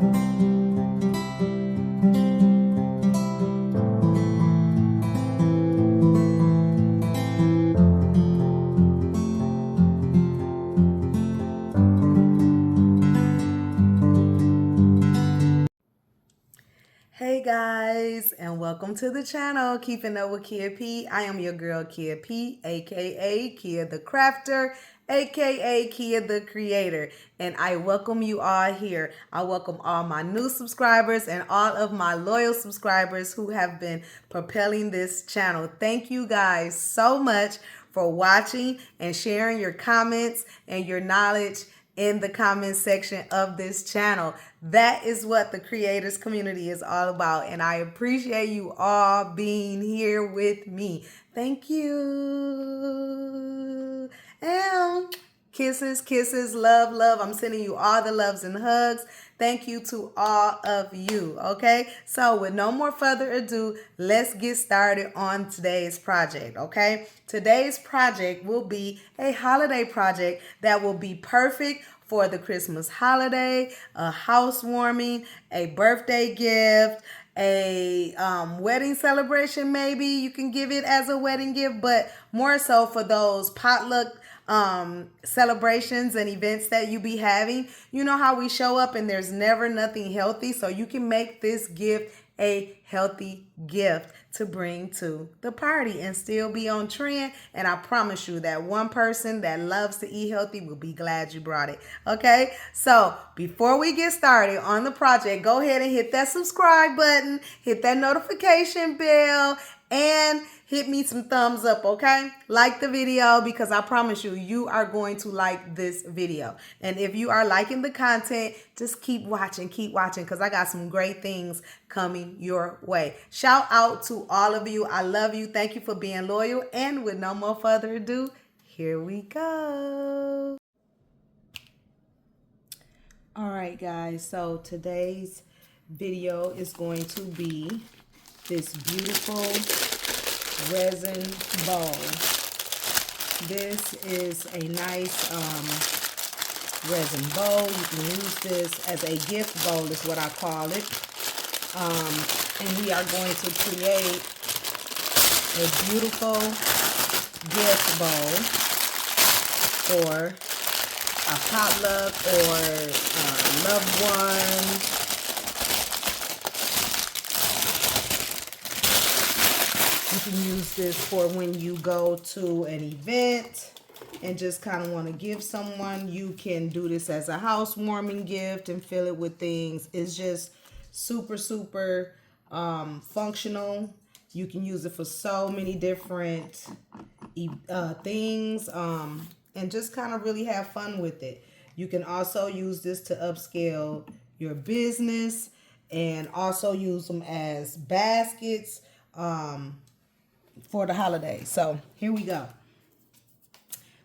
Hey guys, and welcome to the channel, Keeping Up with Kia P. I am your girl Kia P, aka Kia the Crafter, aka Kia the Creator, and I welcome you all here. I welcome all my new subscribers and all of my loyal subscribers who have been propelling this channel. Thank you guys so much for watching and sharing your comments and your knowledge in the comment section of this channel. That is what the creators community is all about, and I appreciate you all being here with me. Thank you. And kisses, love. I'm sending you all the loves and hugs. Thank you to all of you. Okay, so with no more further ado, let's get started on today's project. Okay, today's project will be a holiday project that will be perfect for the Christmas holiday, a housewarming, a birthday gift, a wedding celebration. Maybe you can give it as a wedding gift, but more so for those potluck celebrations and events that you be having. You know how we show up and there's never nothing healthy, so you can make this gift a healthy gift to bring to the party and still be on trend. And I promise you that one person that loves to eat healthy will be glad you brought it. Okay, so before we get started on the project, go ahead and hit that subscribe button, hit that notification bell, and hit me some thumbs up, okay? Like the video, because I promise you, you are going to like this video. And if you are liking the content, just keep watching, because I got some great things coming your way. Shout out to all of you. I love you. Thank you for being loyal. And with no more further ado, here we go. All right, guys. So today's video is going to be this beautiful resin bowl. This is a nice resin bowl. You can use this as a gift bowl is what I call it. And we are going to create a beautiful gift bowl for a potluck or a loved one. You can use this for when you go to an event and just kind of want to give someone. You can do this as a housewarming gift and fill it with things. It's just super functional. You can use it for so many different things and just kind of really have fun with it. You can also use this to upscale your business and also use them as baskets for the holidays. So here we go.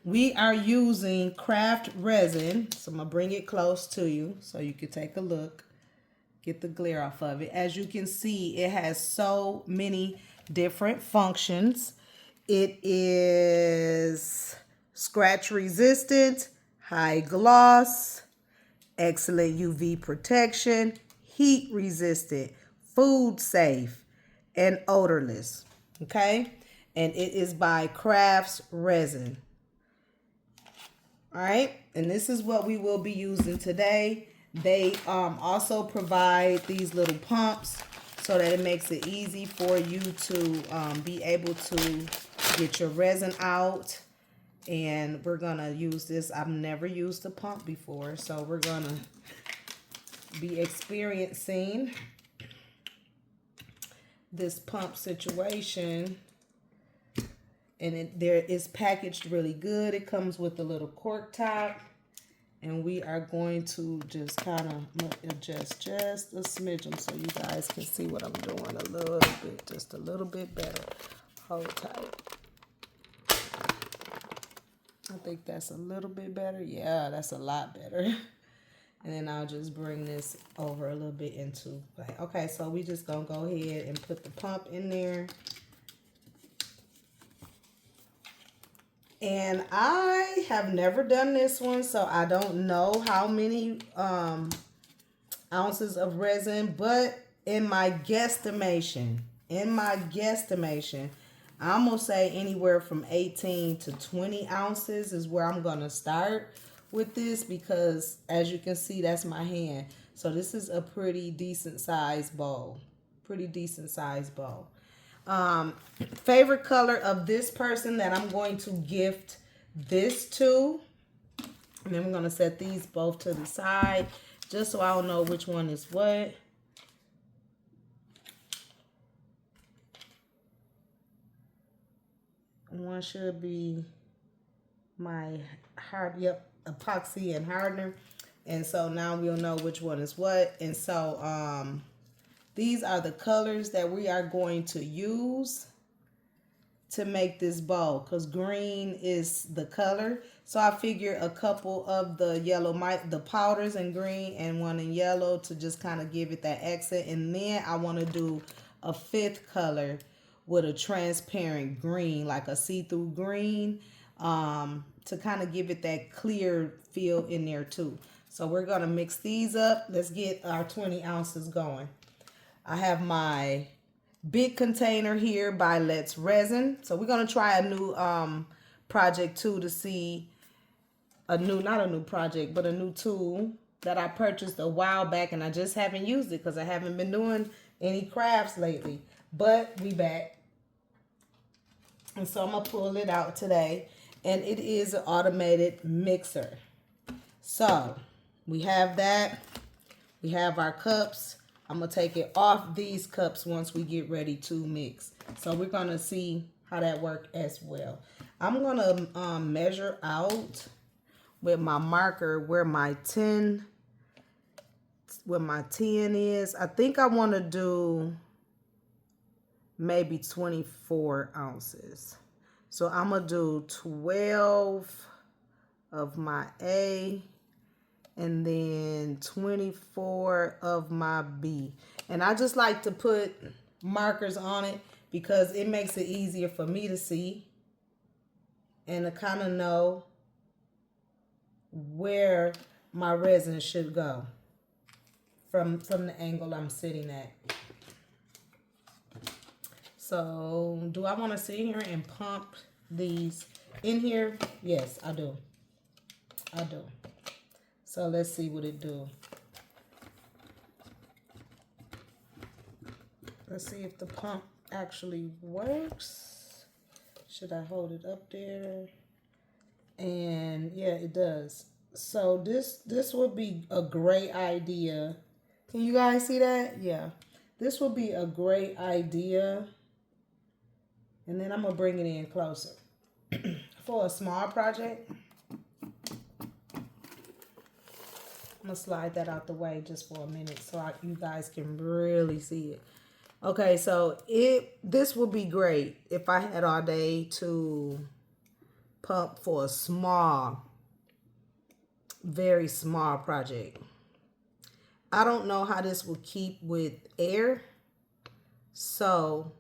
We are using craft resin. So I'm going to bring it close to you so you can take a look. Get the glare off of it. As you can see, it has so many different functions. It is scratch resistant, high gloss, excellent UV protection, heat resistant, food safe, and odorless. Okay, and it is by Crafts Resin. All right, and this is what we will be using today. They also provide these little pumps so that it makes it easy for you to be able to get your resin out. And we're gonna use this. I've never used a pump before, so we're gonna be experiencing this pump situation. And there is packaged really good. It comes with a little cork top, and we are going to just kind of adjust just a smidgen so you guys can see what I'm doing a little bit, just a little bit better. Hold tight. I think that's a little bit better. Yeah, that's a lot better. And then I'll just bring this over a little bit into play. Okay, so we just gonna go ahead and put the pump in there. And I have never done this one, so I don't know how many ounces of resin, but in my guesstimation, I'm gonna say anywhere from 18 to 20 ounces is where I'm gonna start with this, because as you can see, that's my hand. So this is a pretty decent sized bowl. Favorite color of this person that I'm going to gift this to. And then we're going to set these both to the side just so I don't know which one is what. One should be my epoxy and hardener. And so now we'll know which one is what. And so these are the colors that we are going to use to make this bowl, because green is the color. So I figure a couple of the yellow, the powders in green and one in yellow to just kind of give it that accent. And then I want to do a fifth color with a transparent green, like a see-through green, to kind of give it that clear feel in there too. So we're going to mix these up. Let's get our 20 ounces going. I have my big container here by Let's Resin. So we're going to try a new project too, to see not a new project, but a new tool that I purchased a while back, and I just haven't used it because I haven't been doing any crafts lately. But we back. And so I'm going to pull it out today, and it is an automated mixer. So we have that. We have our cups. I'm going to take it off these cups once we get ready to mix. So we're going to see how that works as well. I'm going to measure out with my marker where my 10 is. I think I want to do maybe 24 ounces. So I'm going to do 12 of my A, and then 24 of my B. And I just like to put markers on it because it makes it easier for me to see and to kind of know where my resin should go from the angle I'm sitting at. So do I want to sit here and pump these in here? Yes, I do. So let's see what it do. Let's see if the pump actually works. Should I hold it up there? And yeah, it does. So this would be a great idea. Can you guys see that? Yeah. This would be a great idea. And then I'm going to bring it in closer. For a small project, I'm going to slide that out the way just for a minute so you guys can really see it. Okay, so this would be great if I had all day to pump for a small, very small project. I don't know how this will keep with air, so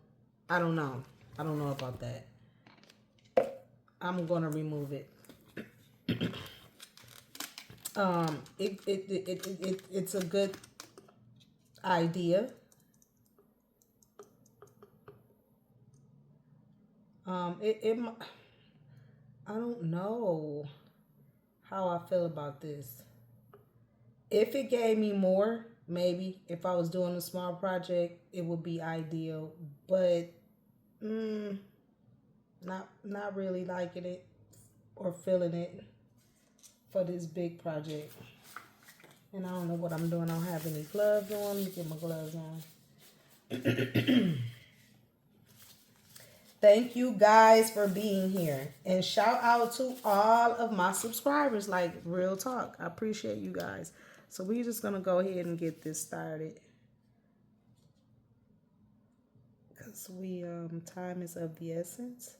I don't know. I don't know about that. I'm going to remove it. It's a good idea. I don't know how I feel about this. If it gave me more, maybe if I was doing a small project, it would be ideal. But not really liking it or feeling it for this big project. And I don't know what I'm doing. I don't have any gloves on. Let me get my gloves on. Thank you guys for being here. And shout out to all of my subscribers, like real talk. I appreciate you guys. So we're just going to go ahead and get this started. Because time is of the essence.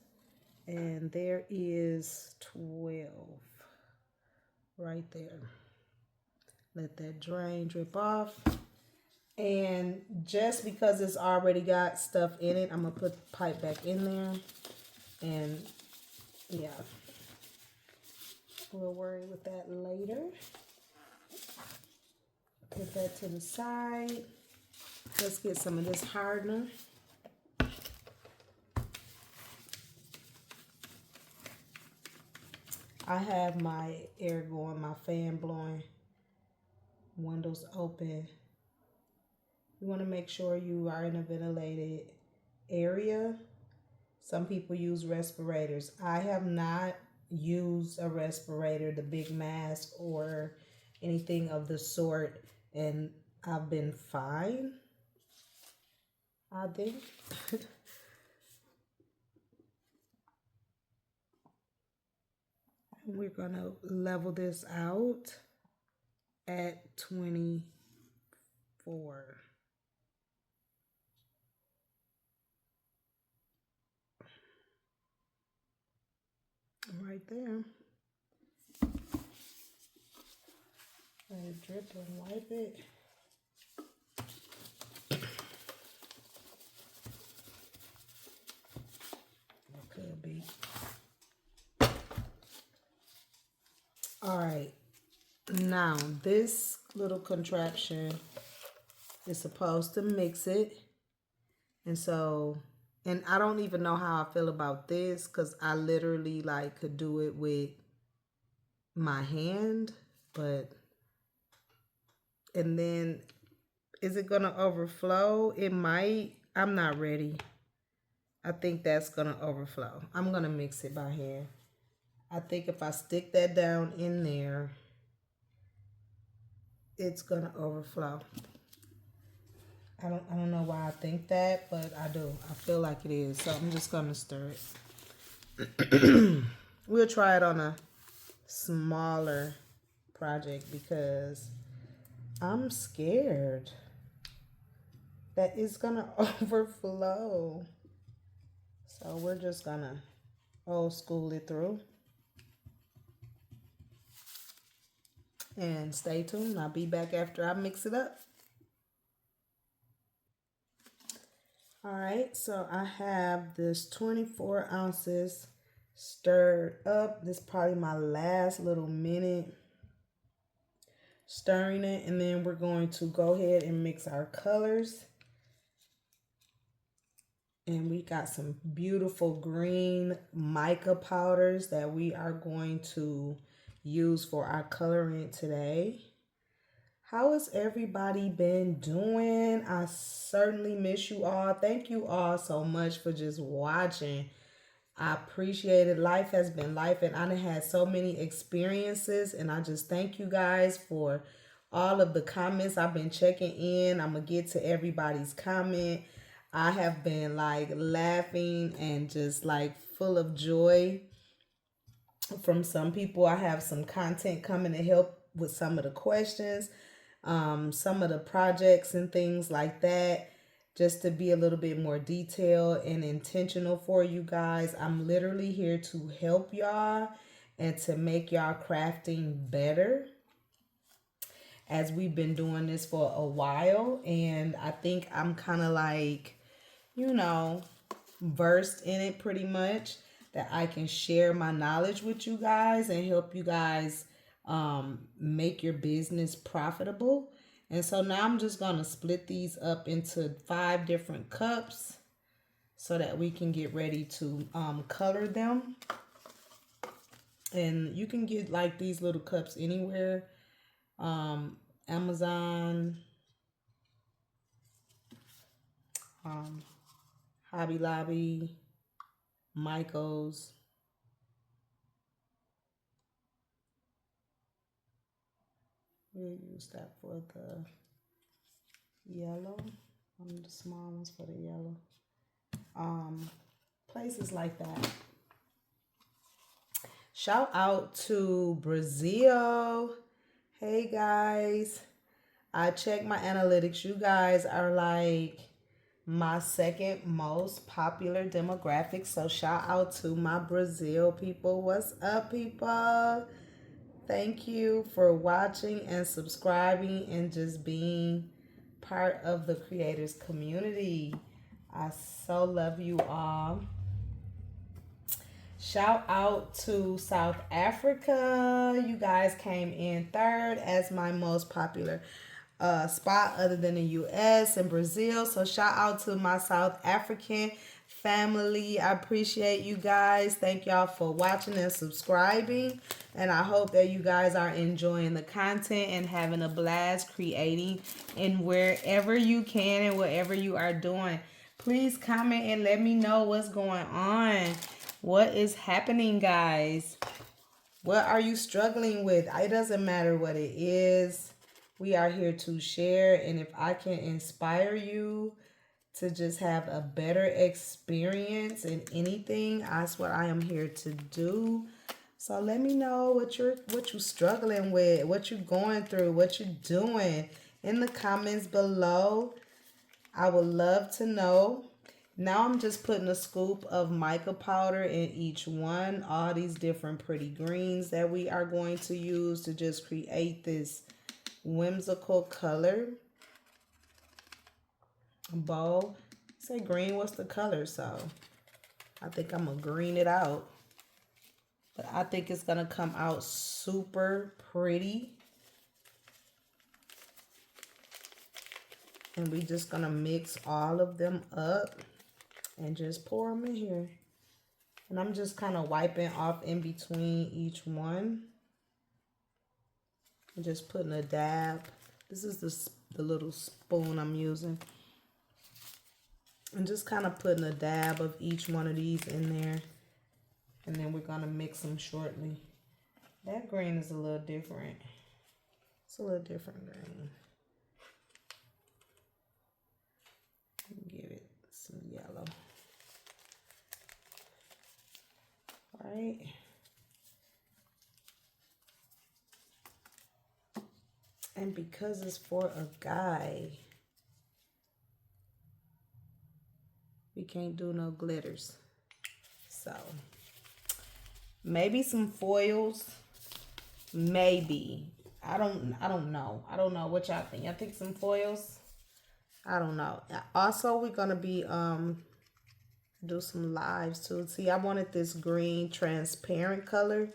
And there is 12 right there. Let that drain, drip off. And just because it's already got stuff in it, I'm going to put the pipe back in there. And yeah, we'll worry with that later. Put that to the side. Let's get some of this hardener. I have my air going, my fan blowing, windows open. You want to make sure you are in a ventilated area. Some people use respirators. I have not used a respirator, the big mask, or anything of the sort, and I've been fine, I think. We're gonna level this out at 24. Right there. Let it drip and wipe it. Could be. All right. Now, this little contraption is supposed to mix it. And so, and I don't even know how I feel about this because I literally like could do it with my hand, but, and then is it gonna overflow? It might. I'm not ready. I think that's gonna overflow. I'm gonna mix it by hand. I think if I stick that down in there, it's gonna overflow. I don't know why I think that, but I do. I feel like it is. So I'm just gonna stir it. We'll try it on a smaller project because I'm scared that it's gonna overflow. So we're just gonna old school it through. And stay tuned. I'll be back after I mix it up. All right, so I have this 24 ounces stirred up. This is probably my last little minute stirring it. And then we're going to go ahead and mix our colors. And we got some beautiful green mica powders that we are going to use for our coloring today. How has everybody been doing? I certainly miss you all. Thank you all so much for just watching. I appreciate it. Life has been life, and I done had so many experiences, and I just thank you guys for all of the comments. I've been checking in. I'm going to get to everybody's comment. I have been like laughing and just like full of joy from some people. I have some content coming to help with some of the questions, some of the projects and things like that, just to be a little bit more detailed and intentional for you guys. I'm literally here to help y'all and to make y'all crafting better, as we've been doing this for a while. And I think I'm kind of like, you know, versed in it pretty much, that I can share my knowledge with you guys and help you guys make your business profitable. And so now I'm just going to split these up into 5 different cups so that we can get ready to color them. And you can get like these little cups anywhere. Amazon, Hobby Lobby, Michael's. We'll use that for the yellow. The small ones for the yellow. Places like that. Shout out to Brazil. Hey guys. I checked my analytics. You guys are like my second most popular demographic. So shout out to my Brazil people. What's up, people? Thank you for watching and subscribing and just being part of the creators community. I so love you all. Shout out to South Africa. You guys came in 3rd as my most popular spot other than the US and Brazil. So shout out to my South African family. I appreciate you guys. Thank y'all for watching and subscribing. And I hope that you guys are enjoying the content and having a blast creating and wherever you can and whatever you are doing. Please comment and let me know what's going on. What is happening, guys? What are you struggling with? It doesn't matter what it is. We are here to share. And if I can inspire you to just have a better experience in anything, that's what I am here to do. So let me know what you're struggling with, what you're going through, what you're doing in the comments below. I would love to know. Now I'm just putting a scoop of mica powder in each one. All these different pretty greens that we are going to use to just create this whimsical color. Bow. Say green, what's the color? So I think I'm going to green it out. But I think it's going to come out super pretty. And we just going to mix all of them up and just pour them in here. And I'm just kind of wiping off in between each one. And just putting a dab. This is the little spoon I'm using. And just kind of putting a dab of each one of these in there. And then we're going to mix them shortly. That green is a little different. It's a little different green. Give it some yellow. All right. And because it's for a guy, we can't do no glitters. So maybe some foils. Maybe. I don't know. I don't know what y'all think. Y'all think some foils? I don't know. Also, we're gonna be do some lives too. See, I wanted this green transparent color,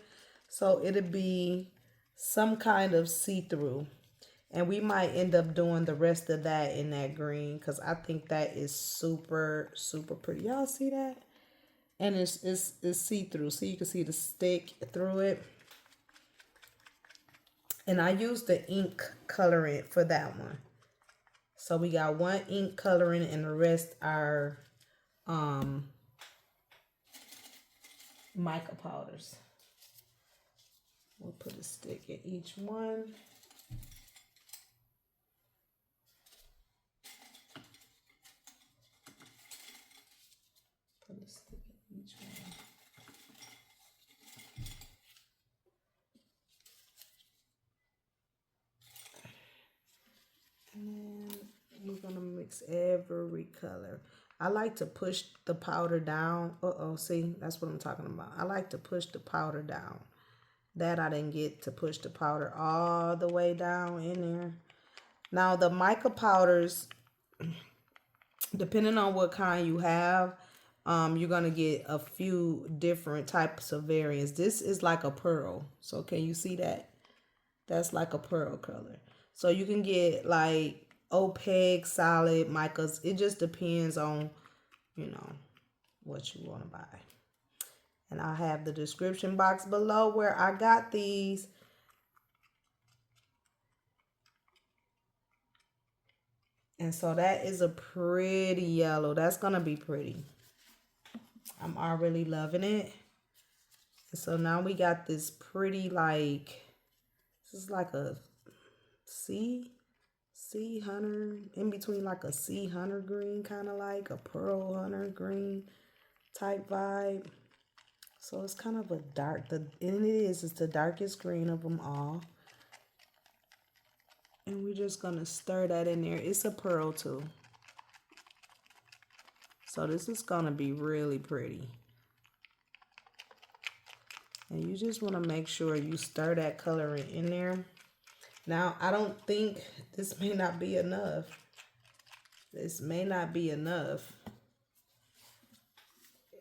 so it'll be some kind of see-through. And we might end up doing the rest of that in that green because I think that is super, super pretty. Y'all see that? And it's see-through, so you can see the stick through it. And I used the ink colorant for that one. So we got one ink coloring and the rest are mica powders. We'll put a stick in each one. Put a stick in each one. And we're gonna mix every color. I like to push the powder down. See, that's what I'm talking about. I like to push the powder down. That I didn't get to push the powder all the way down in there. Now the mica powders, depending on what kind you have, you're gonna get a few different types of variants. This is like a pearl. So can you see that? That's like a pearl color. So you can get like opaque, solid micas. It just depends on, you know, what you want to buy. And I'll have the description box below where I got these. And so that is a pretty yellow. That's going to be pretty. I'm already loving it. And so now we got this pretty like, this is like a sea hunter, in between like a sea hunter green, kind of like a pearl hunter green type vibe. So it's kind of a dark, and it's the darkest green of them all. And we're just gonna stir that in there. It's a pearl too. So this is gonna be really pretty. And you just wanna make sure you stir that color in there. Now, I don't think this may not be enough. This may not be enough.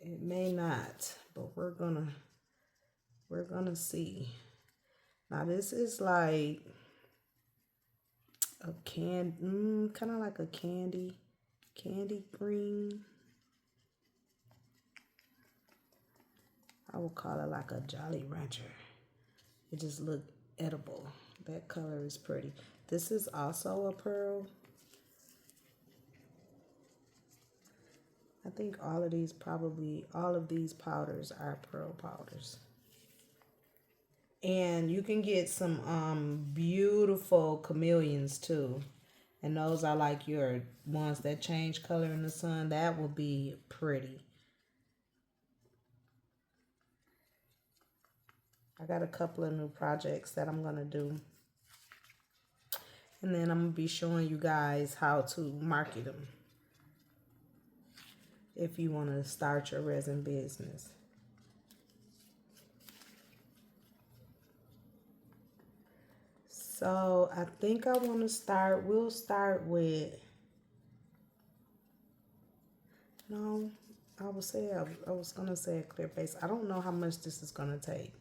It may not, but we're gonna see. Now, this is like, a kind of like a candy green. I would call it like a Jolly Rancher. It just look edible. That color is pretty. This is also a pearl. I think all of these powders are pearl powders. And you can get some beautiful chameleons too. And those are like your ones that change color in the sun. That will be pretty. I got a couple of new projects that I'm going to do. And then I'm going to be showing you guys how to market them if you want to start your resin business. So I think I want to start, we'll start with, no, I was going to say a clear base. I don't know how much this is going to take.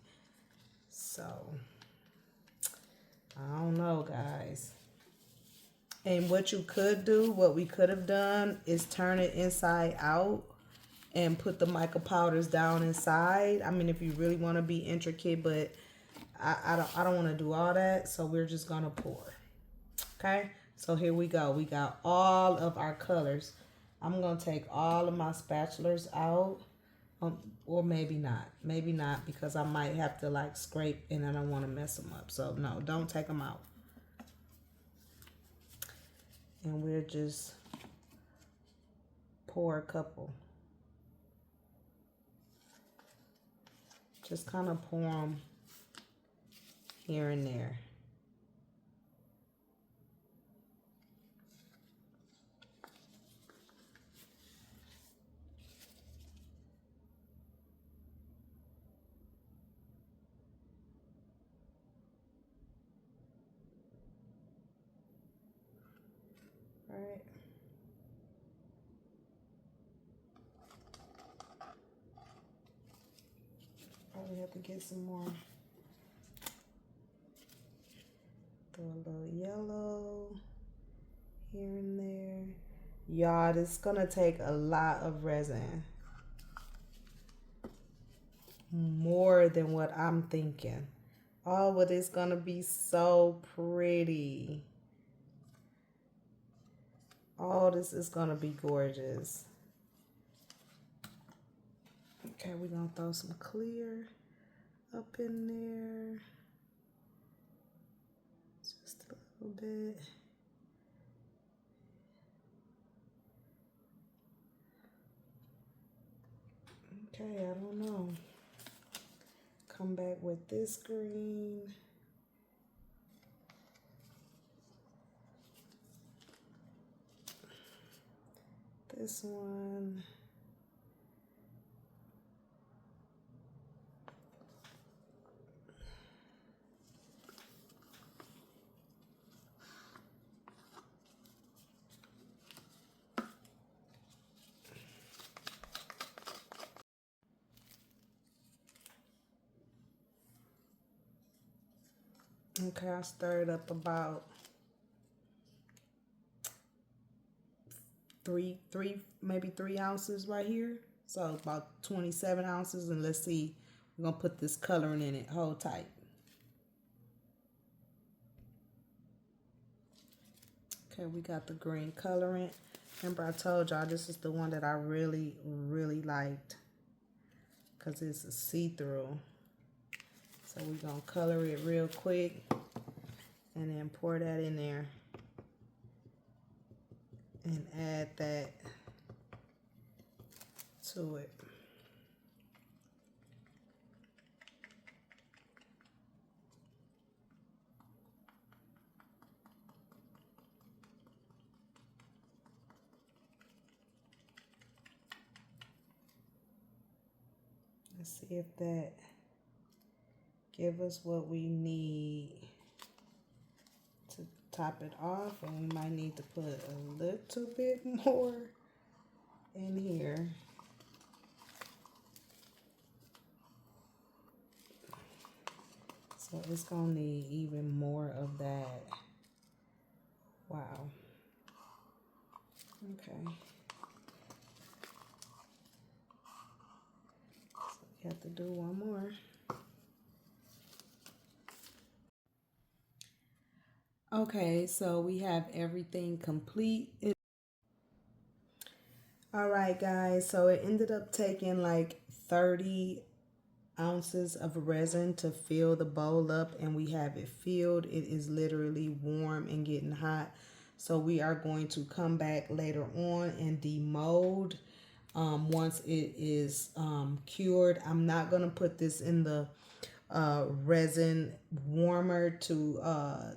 So, I don't know, guys. And what you could do, what we could have done is turn it inside out and put the mica powders down inside. I mean, if you really want to be intricate, but I don't want to do all that. So we're just going to pour. Okay. So here we go. We got all of our colors. I'm going to take all of my spatulas out. Or maybe not. Maybe not, because I might have to like scrape and I don't want to mess them up. So no, don't take them out. And we'll just pour a couple. Just kind of pour them here and there. Right. Probably have to get some more. Throw a little yellow here and there. Y'all, this is gonna take a lot of resin. More than what I'm thinking. Oh, but it's gonna be so pretty. Oh, this is gonna be gorgeous. Okay, we're gonna throw some clear up in there. Just a little bit. Okay, I don't know. Come back with this green. This one. Okay, I stirred up about maybe 3 ounces right here. So about 27 ounces. And let's see, we're gonna put this coloring in it. Hold tight. Okay, we got the green colorant. Remember I told y'all this is the one that I really, really liked, because it's a see-through. So we're gonna color it real quick and then pour that in there and add that to it. Let's see if that give us what we need to top it off, and we might need to put a little bit more in here. So it's gonna need even more of that. Okay. So you have to do one more. Okay, so we have everything complete. All right, guys, so it ended up taking like 30 ounces of resin to fill the bowl up, and we have it filled. It is literally warm and getting hot. So we are going to come back later on and demold once it is cured. I'm not going to put this in the resin warmer to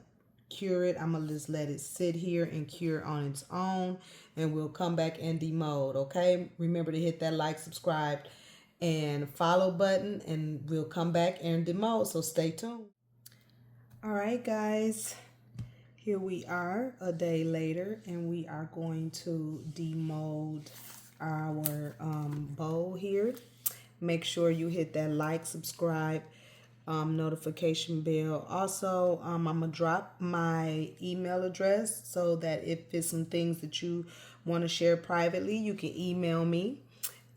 cure it. I'm gonna just let it sit here and cure on its own, and we'll come back and demold. Okay, remember to hit that like, subscribe, and follow button, and we'll come back and demold, so stay tuned. All right, guys, here we are a day later, and we are going to demold our bowl here. Make sure you hit that like, subscribe, notification bell. Also, I'm gonna drop my email address so that if there's some things that you want to share privately, you can email me,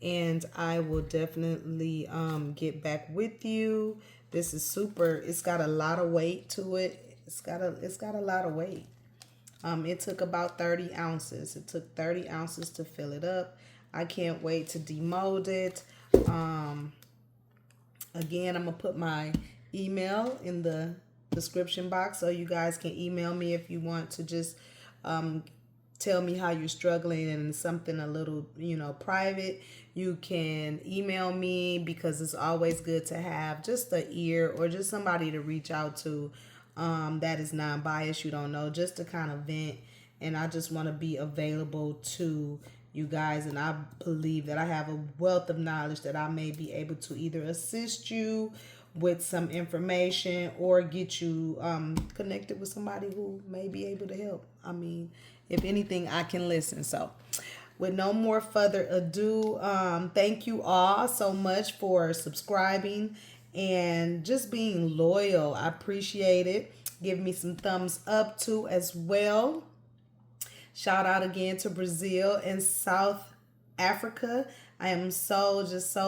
and I will definitely get back with you. This is super. It's got a lot of weight to it. It's got a lot of weight. It took about 30 ounces. It took 30 ounces to fill it up. I can't wait to demold it. Again, I'm going to put my email in the description box so you guys can email me if you want to just tell me how you're struggling and something a little, private. You can email me, because it's always good to have just an ear or just somebody to reach out to that is non-biased, you don't know, just to kind of vent. And I just want to be available to you guys, and I believe that I have a wealth of knowledge that I may be able to either assist you with some information or get you connected with somebody who may be able to help. I mean, if anything, I can listen. So with no more further ado, thank you all so much for subscribing and just being loyal. I appreciate it. Give me some thumbs up too as well. Shout out again to Brazil and South Africa. I am so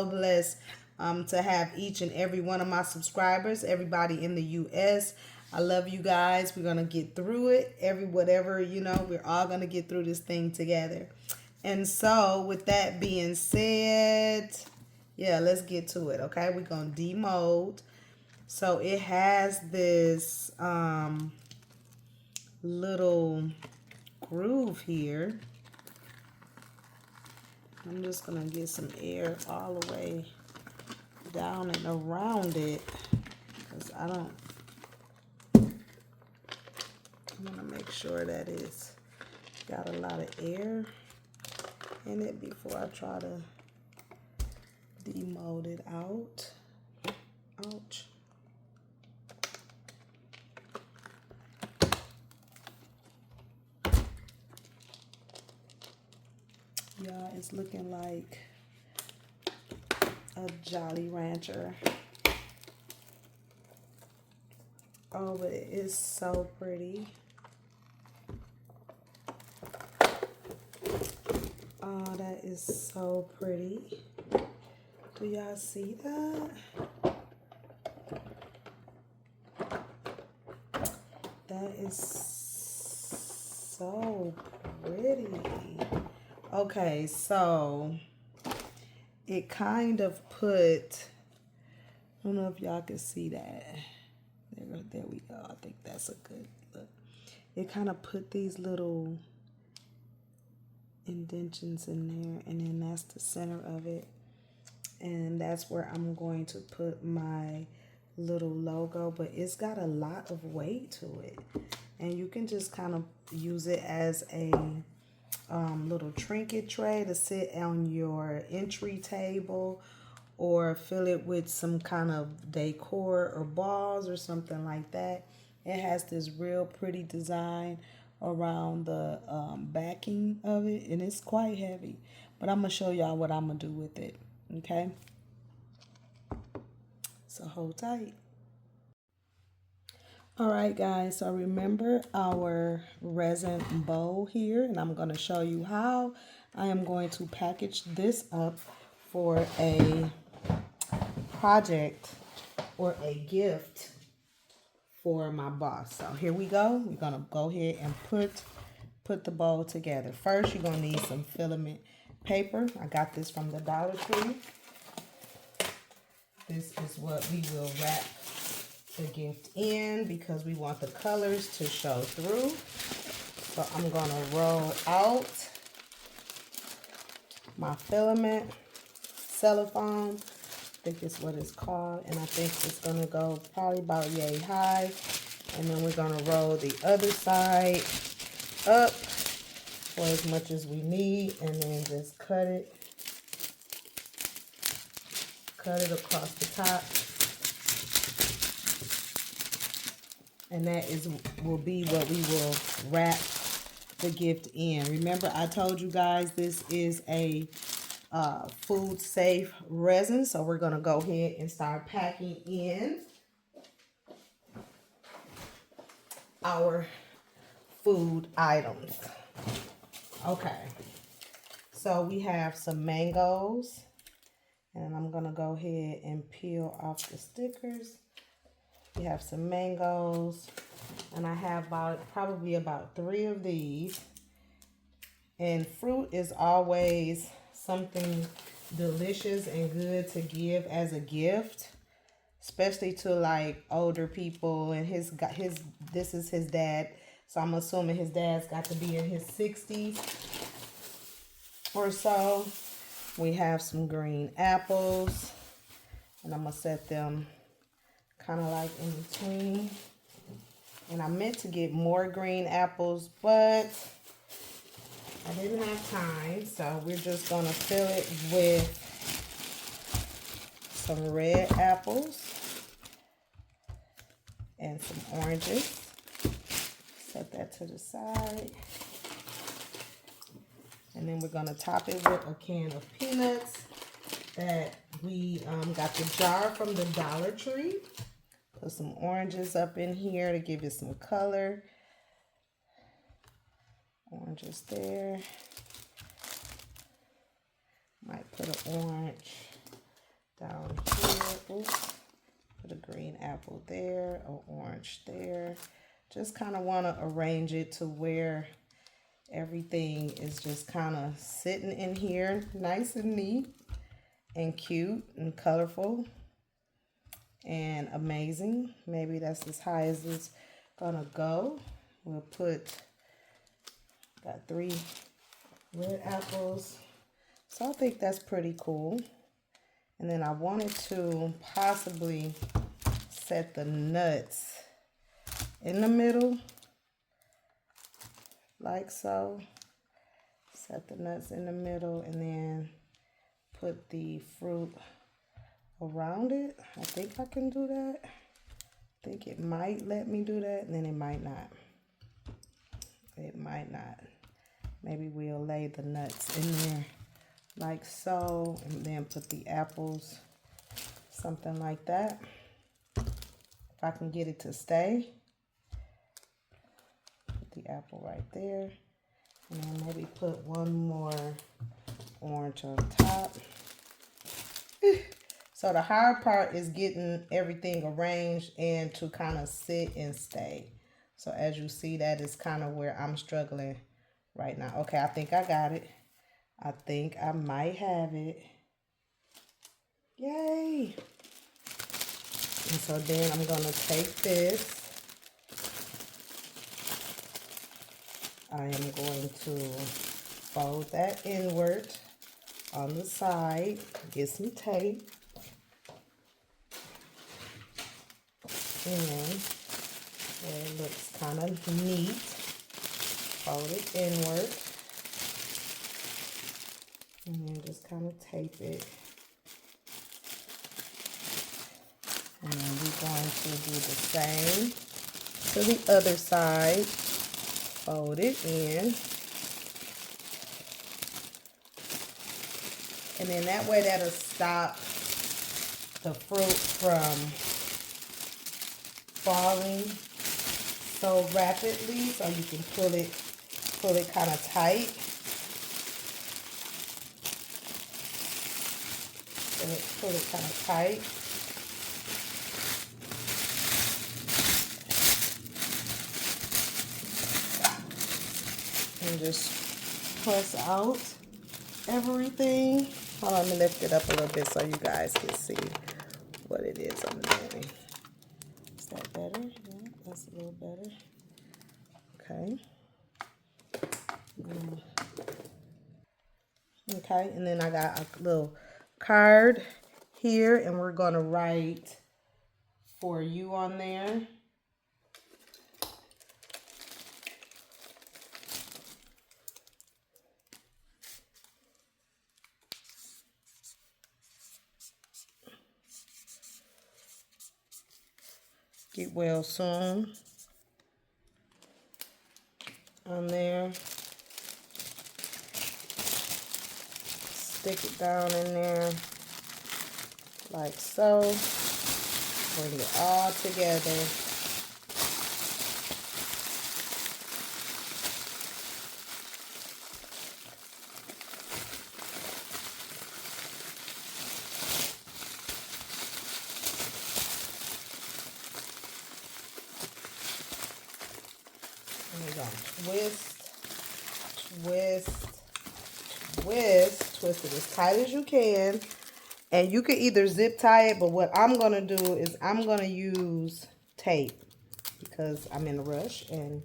blessed to have each and every one of my subscribers, everybody in the U.S. I love you guys. We're going to get through it. We're all going to get through this thing together. And so with that being said, yeah, let's get to it, okay? We're going to demold. So it has this little groove here. I'm just gonna get some air all the way down and around it, because I want to make sure that it's got a lot of air in it before I try to demold it out. Ouch. Yeah, it's looking like a Jolly Rancher. Oh, but it is so pretty. Oh, that is so pretty. Do y'all see that? That is so pretty. Okay, so it kind of put, I don't know if y'all can see that. There we go. I think that's a good look. It kind of put these little indentions in there, and then that's the center of it. And that's where I'm going to put my little logo, but it's got a lot of weight to it. And you can just kind of use it as a little trinket tray to sit on your entry table, or fill it with some kind of decor or balls or something like that. It has this real pretty design around the backing of it, and it's quite heavy, but I'm gonna show y'all what I'm gonna do with it. Okay, so hold tight. All right, guys, so remember our resin bowl here, and I'm going to show you how I am going to package this up for a project or a gift for my boss. So here we go. We're going to go ahead and put the bowl together. First, you're going to need some filament paper. I got this from the Dollar Tree. This is what we will wrap the gift in because we want the colors to show through. So I'm going to roll out my filament cellophane. I think it's what it's called, and I think it's going to go probably about yay high. And then we're going to roll the other side up for as much as we need, and then just cut it across the top. And that will be what we will wrap the gift in. Remember, I told you guys this is a food safe resin, so we're going to go ahead and start packing in our food items. Okay, so we have some mangoes, and I'm going to go ahead and peel off the stickers. We have some mangoes, and I have probably about 3 of these. And fruit is always something delicious and good to give as a gift, especially to like older people. And this is his dad, so I'm assuming his dad's got to be in his 60s or so. We have some green apples, and I'm gonna set them kind of like in between. And I meant to get more green apples, but I didn't have time, so we're just gonna fill it with some red apples and some oranges. Set that to the side. And then we're gonna top it with a can of peanuts that we got the jar from the Dollar Tree. Put some oranges up in here to give it some color. Oranges there. Might put an orange down here. Oops. Put a green apple there, an orange there. Just kind of want to arrange it to where everything is just kind of sitting in here nice and neat and cute and colorful and amazing. Maybe that's as high as it's gonna go. We'll got 3 red apples, so I think that's pretty cool. And then I wanted to possibly set the nuts in the middle, like so. Set the nuts in the middle, and then put the fruit around it. I think I can do that. I think it might let me do that, and then it might not. It might not. Maybe we'll lay the nuts in there like so, and then put the apples, something like that. If I can get it to stay. Put the apple right there. And then maybe put one more orange on top. So the hard part is getting everything arranged and to kind of sit and stay. So as you see, that is kind of where I'm struggling right now. Okay, I think I got it. I think I might have it. Yay! And so then I'm going to take this. I am going to fold that inward on the side. Get some tape. And it looks kind of neat. Fold it inward. And then just kind of tape it. And then we're going to do the same to the other side. Fold it in. And then that way that'll stop the fruit from falling so rapidly, so you can pull it kind of tight. Pull it kind of tight. And just press out everything. Hold on, let me lift it up a little bit so you guys can see what it is I'm doing. Is that better? Yeah, that's a little better. Okay. Okay, and then I got a little card here, and we're going to write "for you" on there. Get well soon on there. Stick it down in there like so. Bring it all together. And we're going to twist it as tight as you can. And you can either zip tie it, but what I'm going to do is I'm going to use tape because I'm in a rush and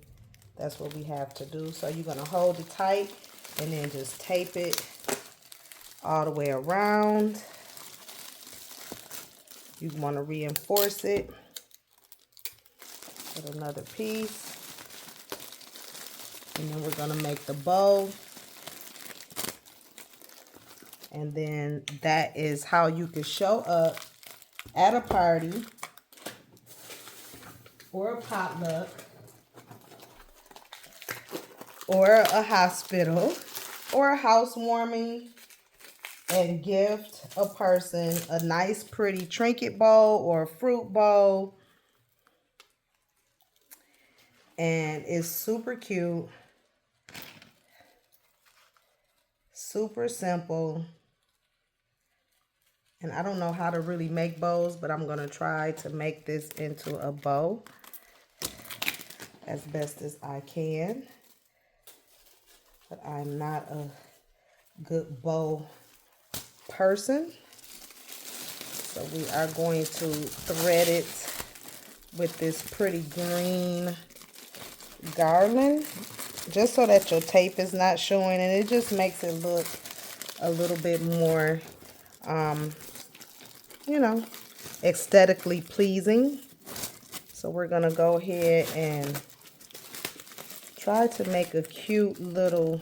that's what we have to do. So you're going to hold it tight and then just tape it all the way around. You want to reinforce it with another piece. And then we're going to make the bow. And then that is how you can show up at a party or a potluck or a hospital or a housewarming and gift a person a nice pretty trinket bowl or a fruit bowl. And it's super cute, super simple. And I don't know how to really make bows, but I'm going to try to make this into a bow as best as I can. But I'm not a good bow person. So we are going to thread it with this pretty green garland, just so that your tape is not showing, and it just makes it look a little bit more you know, aesthetically pleasing. So we're gonna go ahead and try to make a cute little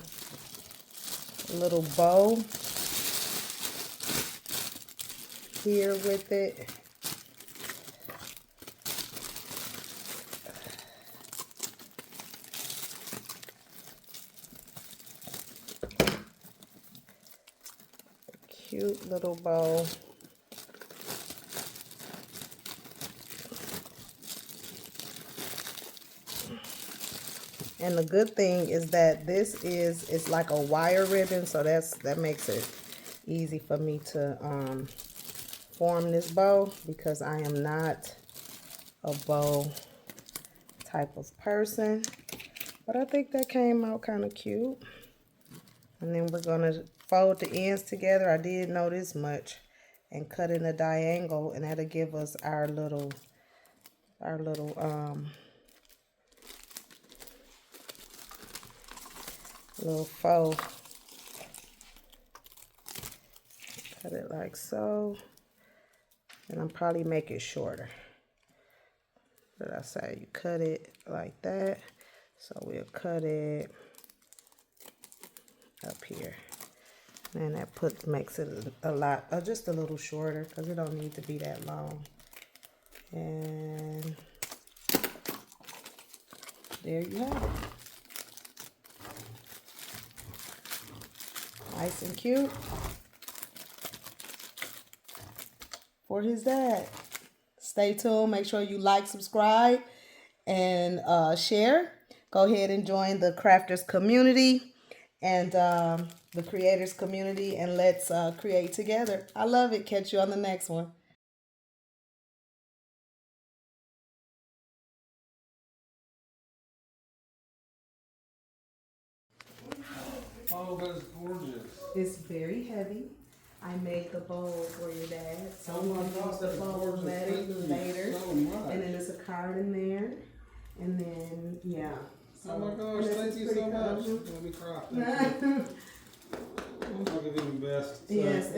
bow here with it. Cute little bow. And the good thing is that it's like a wire ribbon, so that makes it easy for me to form this bow, because I am not a bow type of person. But I think that came out kind of cute. And then we're gonna fold the ends together. I did know this much, and cut in a diagonal, and that'll give us our little faux. Cut it like so, and I'll probably make it shorter. But I say you cut it like that, so we'll cut it up here, and that makes it a lot, just a little shorter, because it don't need to be that long. And there you have it. Nice and cute for his dad. Stay tuned. Make sure you like, subscribe, and share. Go ahead and join the crafters community and the creators community, and let's create together. I love it. Catch you on the next one. Oh, that's gorgeous. It's very heavy. I made the bowl for your dad, so Oh we my can gosh, use the that's bowl gorgeous. later. Thank you so much. And then there's a card in there, and then yeah. Oh my gosh, and this thank is you pretty so much. colorful. Let me cry. Thank you. I'll give you the best. So, Yes.